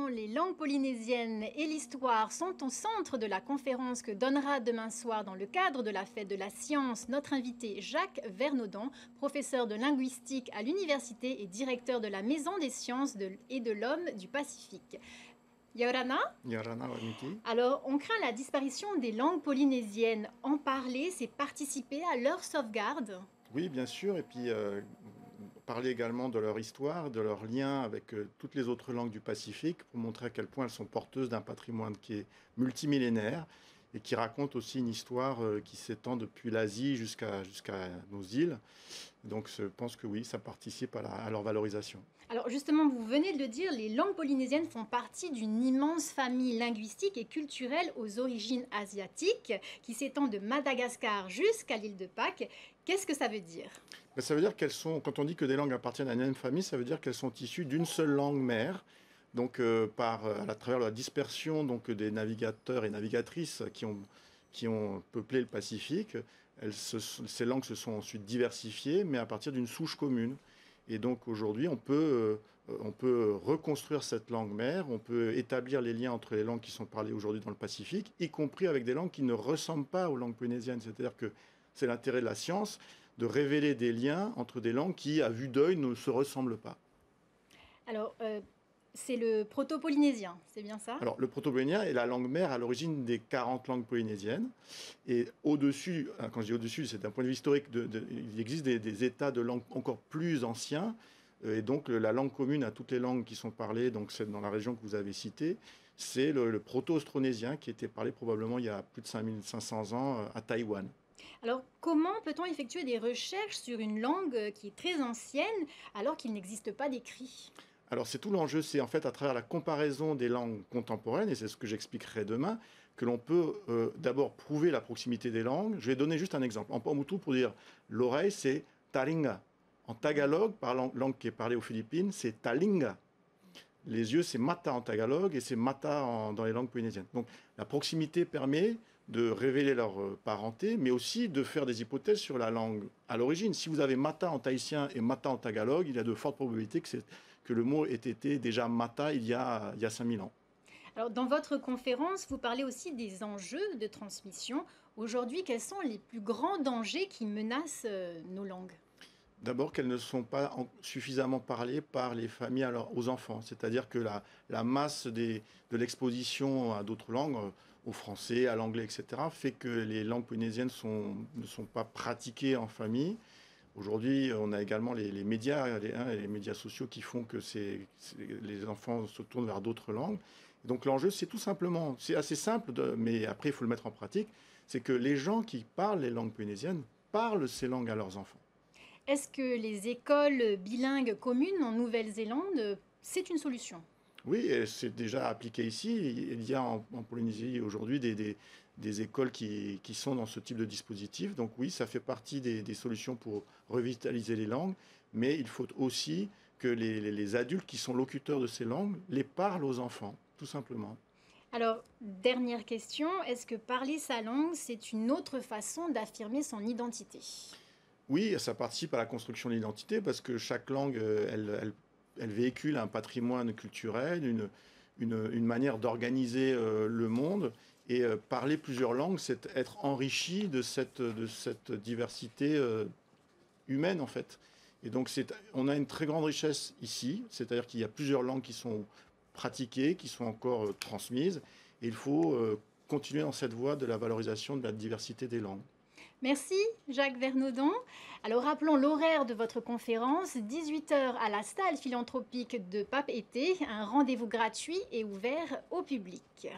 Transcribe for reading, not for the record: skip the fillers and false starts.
présent, les langues polynésiennes et l'histoire sont au centre de la conférence que donnera demain soir dans le cadre de la fête de la science notre invité Jacques Vernaudon, professeur de linguistique à l'université et directeur de la Maison des sciences et de l'homme du Pacifique. Yorana, Yarana Waniki. alors on craint la disparition des langues polynésiennes. En parler, c'est participer à leur sauvegarde. Oui, bien sûr, et puis parler également de leur histoire, de leur lien avec toutes les autres langues du Pacifique, pour montrer à quel point elles sont porteuses d'un patrimoine qui est multimillénaire et qui raconte aussi une histoire qui s'étend depuis l'Asie jusqu'à nos îles. Donc je pense que oui, ça participe à leur valorisation. Alors justement, vous venez de le dire, les langues polynésiennes font partie d'une immense famille linguistique et culturelle aux origines asiatiques qui s'étend de Madagascar jusqu'à l'île de Pâques. Qu'est-ce que ça veut dire? Ben, ça veut dire qu'elles sont, quand on dit que des langues appartiennent à une même famille, ça veut dire qu'elles sont issues d'une seule langue mère. Donc à travers la dispersion donc, des navigateurs et navigatrices qui ont peuplé le Pacifique, ces langues se sont ensuite diversifiées, mais à partir d'une souche commune. Et donc aujourd'hui, on peut reconstruire cette langue mère, on peut établir les liens entre les langues qui sont parlées aujourd'hui dans le Pacifique, y compris avec des langues qui ne ressemblent pas aux langues polynésiennes. C'est-à-dire que c'est l'intérêt de la science de révéler des liens entre des langues qui, à vue d'œil, ne se ressemblent pas. Alors, c'est le proto-polynésien, c'est bien ça? Alors, le proto-polynésien est la langue mère à l'origine des 40 langues polynésiennes. Et au-dessus, quand je dis au-dessus, c'est d'un point de vue historique, il existe des états de langues encore plus anciens. Et donc, la langue commune à toutes les langues qui sont parlées, donc c'est dans la région que vous avez citée, c'est le proto-austronésien qui était parlé probablement il y a plus de 5500 ans à Taïwan. Alors, comment peut-on effectuer des recherches sur une langue qui est très ancienne alors qu'il n'existe pas d'écrit? Alors c'est tout l'enjeu, c'est en fait à travers la comparaison des langues contemporaines, et c'est ce que j'expliquerai demain, que l'on peut d'abord prouver la proximité des langues. Je vais donner juste un exemple. En Paumotu, pour dire l'oreille, c'est taringa. En tagalog, par langue qui est parlée aux Philippines, c'est talinga. Les yeux, c'est mata en tagalog et c'est mata dans les langues polynésiennes. Donc la proximité permet de révéler leur parenté, mais aussi de faire des hypothèses sur la langue à l'origine. Si vous avez mata en tahitien et mata en tagalog, il y a de fortes probabilités que le mot ait été déjà mata il y a 5000 ans. Alors, dans votre conférence, vous parlez aussi des enjeux de transmission. Aujourd'hui, quels sont les plus grands dangers qui menacent nos langues? D'abord qu'elles ne sont pas suffisamment parlées par les familles aux enfants. C'est-à-dire que la masse de l'exposition à d'autres langues, au français, à l'anglais, etc., fait que les langues polynésiennes ne sont pas pratiquées en famille. Aujourd'hui, on a également les médias, les médias sociaux qui font que les enfants se tournent vers d'autres langues. Donc l'enjeu, c'est tout simplement, c'est assez simple, mais après, il faut le mettre en pratique, c'est que les gens qui parlent les langues polynésiennes parlent ces langues à leurs enfants. Est-ce que les écoles bilingues communes en Nouvelle-Zélande, c'est une solution? Oui, et c'est déjà appliqué ici. Il y a en Polynésie aujourd'hui des écoles qui sont dans ce type de dispositif. Donc oui, ça fait partie des solutions pour revitaliser les langues, mais il faut aussi que les adultes qui sont locuteurs de ces langues les parlent aux enfants, tout simplement. Alors, dernière question, est-ce que parler sa langue, c'est une autre façon d'affirmer son identité? Oui, ça participe à la construction de l'identité parce que chaque langue, elle véhicule un patrimoine culturel, une manière d'organiser le monde. Et parler plusieurs langues, c'est être enrichi de cette diversité humaine, en fait. Et donc, on a une très grande richesse ici, c'est-à-dire qu'il y a plusieurs langues qui sont pratiquées, qui sont encore transmises. Et il faut continuer dans cette voie de la valorisation de la diversité des langues. Merci Jacques Vernaudon. Alors rappelons l'horaire de votre conférence, 18 heures à la salle philanthropique de Pape-Été, un rendez-vous gratuit et ouvert au public.